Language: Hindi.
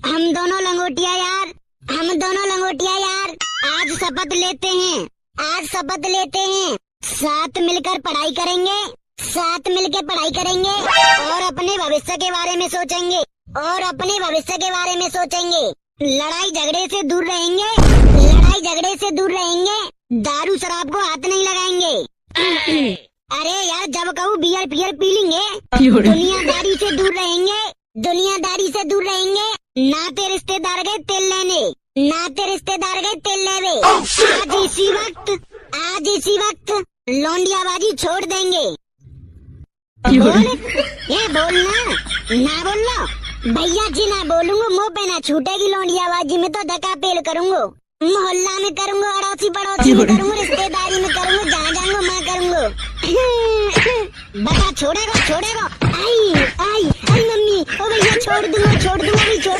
हम दोनों लंगोटिया यार, हम दोनों लंगोटिया यार आज शपथ लेते हैं, आज शपथ लेते हैं, साथ मिलकर पढ़ाई करेंगे, साथ मिलकर पढ़ाई करेंगे और अपने भविष्य के बारे में सोचेंगे, और अपने भविष्य के बारे में सोचेंगे। लड़ाई झगड़े से दूर रहेंगे, लड़ाई झगड़े से दूर रहेंगे, दारू शराब को हाथ नहीं लगाएंगे। अरे यार जब कहूँ बियर पियर पी लेंगे। दुनियादारी से दूर रहेंगे, दुनियादारी से दूर रहेंगे। नाते रिश्तेदार गए तेल लेने, नाते रिश्तेदार गए तेल लेवे। आज इसी वक्त लौंडियाबाजी छोड़ देंगे। बोल, ये बोलना ना बोलना भैया जी, ना बोलूंगा मुँह पे ना छूटेगी लौंडियाबाजी में तो धक्का पेल करूंगा, मोहल्ला में करूंगा, अड़ोसी पड़ोसी में करूंगा, रिश्तेदारी में करूंगा, जहाँ जाऊंगा मैं करूंगा। बता छोड़ेगा, छोड़ेगा। आई आई आई मम्मी, ओ भैया छोड़ दूंगा भी, छोड़